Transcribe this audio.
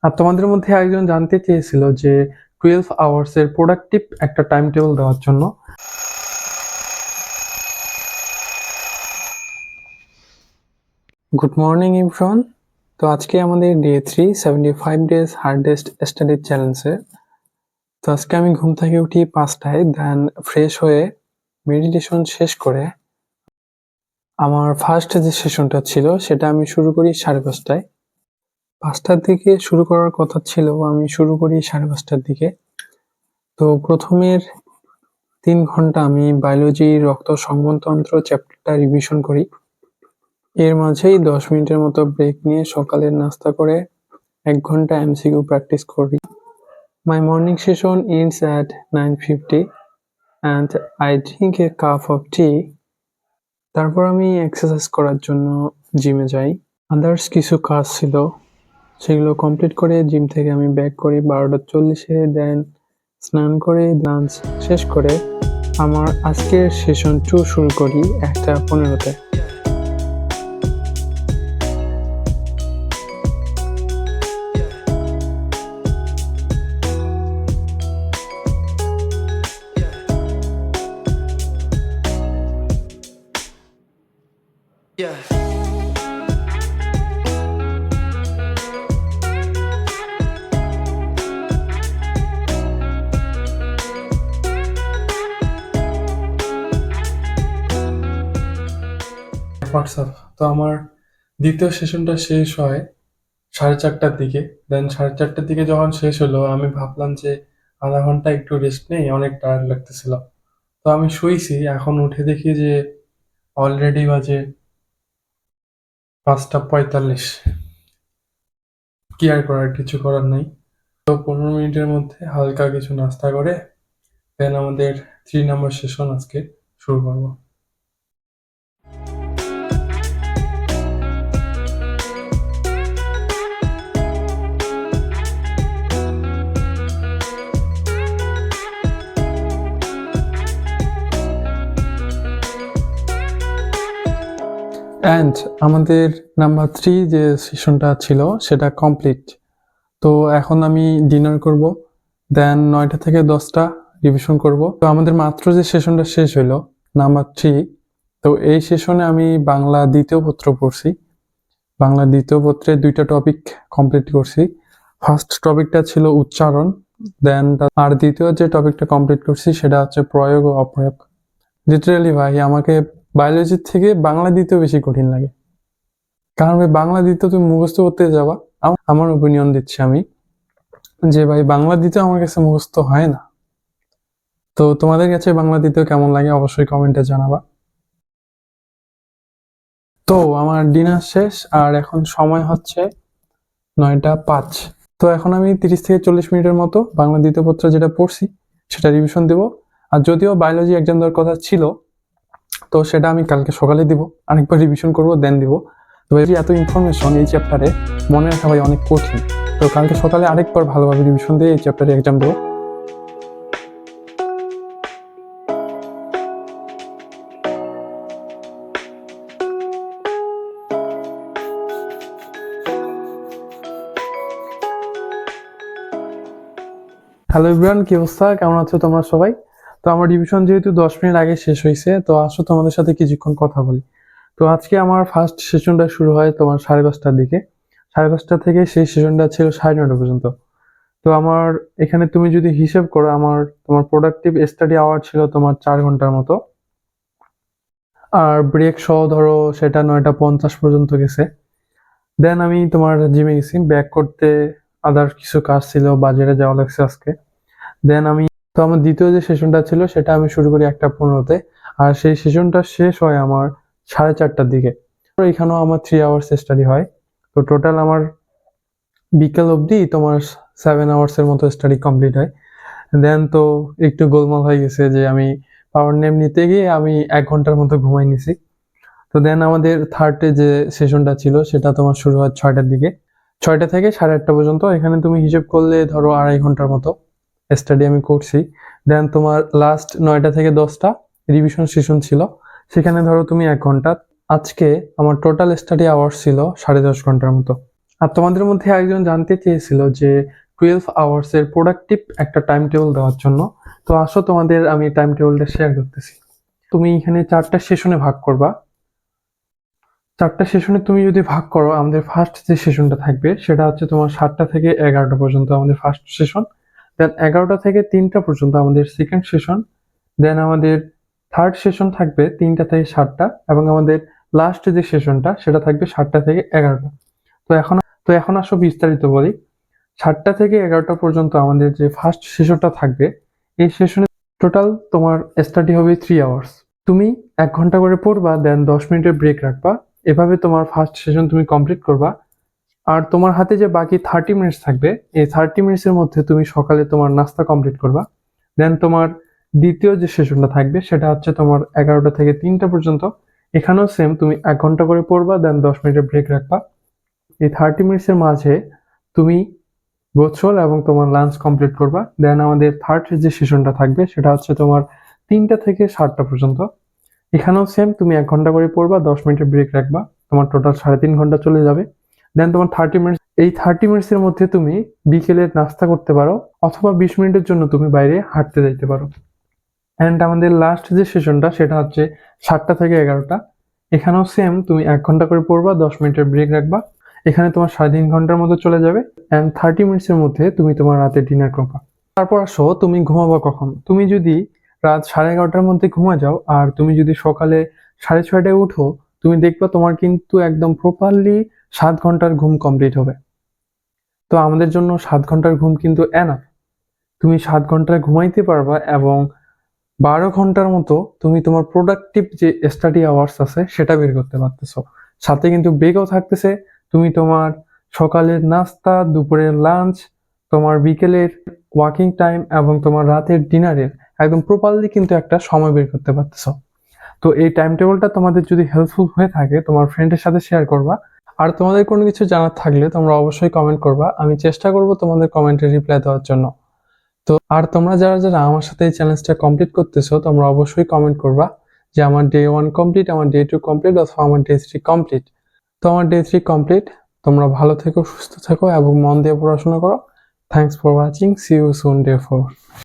আর তোমাদের মধ্যে একজন জানতে চেয়েছিল যে 12 আওয়ার্স এর প্রোডাক্টিভ একটা টাইম টেবিল দেওয়ার জন্য। Good morning Imran. তো আজকে আমাদের ডে 3 75 ডেজ হার্ডেস্ট স্টাডি চ্যালেঞ্জের। তো আজকে আমি ঘুম থেকে উঠি 5টায়, দেন ফ্রেশ হয়ে মেডিটেশন শেষ করে আমার ফার্স্ট যে সেশনটা ছিল সেটা আমি শুরু করি 5:30টায়। 5টার দিকে শুরু করার কথা ছিল, আমি শুরু করি 5:30টার দিকে। তো প্রথমের 3 ঘন্টা আমি বায়োলজি রক্ত সংবহনতন্ত্র চ্যাপ্টারটা রিভিশন করি। এর মাঝেই 10 মিনিটের মতো ব্রেক নিয়ে সকালের নাস্তা করে 1 ঘন্টা এমসিকিউ প্র্যাকটিস করি। My morning session ends at 9:50 and I drink a cup of tea. তারপর আমি এক্সারসাইজ করার জন্য জিমে যাই। আদার্স কিছু কাজ ছিল, সেগুলো কমপ্লিট করে জিম থেকে আমি ব্যাক করি 12:40-এ। দেন স্নান করে লাঞ্চ শেষ করে আমার আজকের সেশন 2 শুরু করি 1:15-তে। হোয়াটসঅ্যাপ। তো আমার দ্বিতীয় সেশনটা শেষ হয় 4:30টার দিকে। দেন 4:30টার দিকে যখন শেষ হলো আমি ভাবলাম যে আধা ঘন্টা একটু রেস্ট নেই, অনেক টায়ার্ড লাগতেছিল। তো আমি শুইছি, এখন উঠে দেখি যে অলরেডি বাজে 5:45। কি আর করার, কিছু করার নাই। তো 15 মিনিটের মধ্যে হালকা কিছু নাস্তা করে দেন আমাদের 3 নম্বর সেশন আজকে শুরু করবো। অ্যান্ড আমাদের নাম্বার 3 যে সেশনটা ছিল সেটা কমপ্লিট। তো এখন আমি ডিনার করব, দেন 9টা থেকে 10টা রিভিশন করব। তো আমাদের মাত্র যে সেশনটা শেষ হইলো নাম্বার 3, তো এই সেশনে আমি বাংলা দ্বিতীয় পত্র পড়ছি। বাংলা দ্বিতীয় পত্রে 2টা টপিক কমপ্লিট করছি। ফার্স্ট টপিকটা ছিল উচ্চারণ, দেন আর দ্বিতীয় যে টপিকটা কমপ্লিট করছি সেটা হচ্ছে প্রয়োগ ও অপ্রয়োগ। লিটারালি ভাই আমাকে বায়োলজির থেকে বাংলা দ্বিতীয় বেশি কঠিন লাগে, কারণ ভাই বাংলা দ্বিতীয় তুমি মুখস্থ করতে যাবা। আমার ওপিনিয়ন দিচ্ছি আমি, যে ভাই বাংলা দ্বিতীয় আমার কাছে মুখস্থ হয় না। তো তোমাদের কাছে বাংলা দ্বিতীয় কেমন লাগে অবশ্যই কমেন্টে জানাবা। তো আমার ডিনার শেষ আর এখন সময় হচ্ছে 9:05। তো এখন আমি 30 থেকে 40 মিনিটের মতো বাংলা দ্বিতীয় পত্র যেটা পড়ছি সেটা রিভিশন দেব। আর যদিও বায়োলজি এক্সাম দেওয়ার কথা ছিল, তো সেটা আমি কালকে সকালে দিব, আরেকবার রিভিশন করব দেন দিব। তো এত ইনফরমেশন এই চ্যাপ্টারে মনে রাখা ভাই অনেক কঠিন। তো কালকে সকালে আরেকবার ভালোভাবে রিভিশন দিয়ে এই চ্যাপ্টারে এক্সাম দেবো। হ্যালো এভরিওয়ান, কি অবস্থা, কেমন আছো তোমরা সবাই? তো আমার রিভিশন যেহেতু 10 মিনিট আগে শেষ হয়েছে, তো আসো তোমাদের সাথে কিছুক্ষণ কথা বলি। তো আজকে আমার ফার্স্ট সেশনটা শুরু হয় তোমার 5:30টার দিকে। 5:30টা থেকে সেই সেশনটা ছিল 9:30 পর্যন্ত। তো আমার এখানে তুমি যদি হিসেব করো, তোমার প্রোডাক্টিভ স্টাডি আওয়ার ছিল তোমার 4 ঘন্টার মতো। আর ব্রেক সহ ধরো সেটা 9:50 পর্যন্ত গেছে। দেন আমি তোমার জিমে গেছি ব্যাক করতে, আদার কিছু কাজ ছিল, বাজারে যাওয়া লাগছে আজকে। দেন তো আমার দ্বিতীয় যে সেশনটা ছিল সেটা আমি শুরু করি 1:15-তে, আর সেই সেশনটা শেষ হয় আমার 4:30টার দিকে। এখানেও আমার 3 আওয়ার্স স্টাডি হয়। তো টোটাল আমার বিকেল অবধি তোমার 7 আওয়ার্সের মতো স্টাডি কমপ্লিট হয়। দেন তো একটু গোলমাল হয়ে গেছে যে আমি পাওয়ার ন্যাপ নিতে গিয়ে আমি 1 ঘন্টার মতো ঘুমাই নিছি। তো দেন আমাদের থার্ডে যে সেশনটা ছিল সেটা তোমার শুরু হয় 6টার দিকে। 6টা থেকে 8:30 পর্যন্ত। এখানে তুমি হিসেব করলে ধরো 2.5 ঘন্টার মতো স্টাডি আমি করছি। দেন তোমার লাস্ট 9টা থেকে 10টা রিভিশন সেশন ছিল, সেখানে ধরো তুমি 1 ঘন্টা। আজকে আমার টোটাল স্টাডি আওয়ার্স ছিল 10.5 ঘন্টার মতো। আর তোমাদের মধ্যে একজন জানতে চেয়েছিল যে 12 আওয়ার্সের প্রোডাক্টিভ একটা টাইম টেবিল দেওয়ার জন্য। তো আসো তোমাদের আমি টাইম টেবিলটা শেয়ার করতেছি। তুমি এখানে 4টা সেশনে ভাগ করবা। 4টা সেশনে তুমি যদি ভাগ করো, আমাদের ফার্স্ট যে সেশনটা থাকবে সেটা হচ্ছে তোমার 7টা থেকে 11টা পর্যন্ত আমাদের ফার্স্ট সেশন। দেন 11টা থেকে 3টা পর্যন্ত আমাদের সেকেন্ড সেশন। দেন আমাদের থার্ড সেশন থাকবে 3টা থেকে 7টা, এবং আমাদের লাস্ট যে সেশনটা সেটা থাকবে 7টা থেকে 11টা। তো এখন আসো বিস্তারিত বলি। 7টা থেকে 11টা পর্যন্ত আমাদের যে ফার্স্ট সেশনটা থাকবে, এই সেশনে টোটাল তোমার স্টাডি হবে 3 আওয়ার্স। তুমি 1 ঘন্টা করে পড়বা, দেন 10 মিনিটের ব্রেক রাখবা। এভাবে তোমার ফার্স্ট সেশন তুমি কমপ্লিট করবা। আর তোমার হাতে যে বাকি 30 মিনিটস থাকবে, এই 30 মিনিটসের মধ্যে তুমি সকালে তোমার নাস্তা কমপ্লিট করবা। দেন তোমার দ্বিতীয় যে সেশনটা থাকবে সেটা হচ্ছে তোমার 11টা থেকে 3টা পর্যন্ত। এখানেও সেম, তুমি 1 ঘন্টা করে পড়বা, দেন 10 মিনিটের ব্রেক রাখবা। এই 30 মিনিটসের মাঝে তুমি গোসল এবং তোমার লাঞ্চ কমপ্লিট করবা। দেন আমাদের থার্ড যে সেশনটা থাকবে সেটা হচ্ছে তোমার 3টা থেকে 7টা পর্যন্ত। এখানেও সেম, তুমি 1 ঘন্টা করে পড়বা, 10 মিনিটের ব্রেক রাখবা। তোমার টোটাল 3.5 ঘন্টা চলে যাবে। দেন তোমার 30 মিনিটস, এই 30 মিনিটসের মধ্যে তুমি বিকেলে নাস্তা করতে পারো, অথবা 20 মিনিটের জন্য তুমি বাইরে হাঁটতে যাইতে পারো। অ্যান্ড আমাদের লাস্ট যে সেশনটা সেটা হচ্ছে 7টা থেকে 11টা। এখানেও সেম, তুমি 1 ঘন্টা করে পড়বা, 10 মিনিটের ব্রেক রাখবা। এখানে তোমার 3.5 ঘন্টার মতো চলে যাবে। অ্যান্ড 30 মিনিটসের মধ্যে তুমি তোমার রাতে ডিনার করবা। তারপর আসো, তুমি ঘুমাবা কখন? তুমি যদি রাত 11:30টার মধ্যে ঘুমা যাও, আর তুমি যদি সকালে 6:30টায় উঠো, তুমি দেখবা তোমার কিন্তু একদম প্রপারলি 7 ঘন্টার ঘুম কমপ্লিট হবে। তো আমাদের জন্য 7 ঘন্টার ঘুম কিন্তু এনাফ। তুমি 7 ঘন্টা ঘুমাইতে পারবা, এবং 12 ঘন্টার মতো তুমি তোমার প্রোডাক্টিভ যে স্টাডি আওয়ার্স আছে সেটা বের করতে পারতেছো। সাথে কিন্তু ব্রেকও থাকতেছে। তুমি তোমার সকালের নাস্তা, দুপুরের লাঞ্চ, তোমার বিকেলের ওয়াকিং টাইম এবং তোমার রাতের ডিনারের একদম প্রপারলি কিন্তু একটা সময় বের করতে পারতেছো। তো এই টাইম টেবিলটা তোমাদের যদি হেল্পফুল হয়ে থাকে, তোমার ফ্রেন্ডের সাথে শেয়ার করবা। আর তোমাদের কোনো কিছু জানার থাকলে তোমরা অবশ্যই কমেন্ট করবা। আমি চেষ্টা করব তোমাদের কমেন্টের রিপ্লাই দেওয়ার জন্য। তো আর তোমরা যারা যারা আমার সাথে এই চ্যালেঞ্জটা কমপ্লিট করতেছো, তোমরা অবশ্যই কমেন্ট করবা যে আমার ডে 1 কমপ্লিট, আমার ডে 2 কমপ্লিট, অথবা আমার ডে 3 কমপ্লিট। তো আমার ডে 3 কমপ্লিট। তোমরা ভালো থেকো, সুস্থ থেকো এবং মন দিয়ে পড়াশোনা করো। Thanks for watching. See you soon day 4।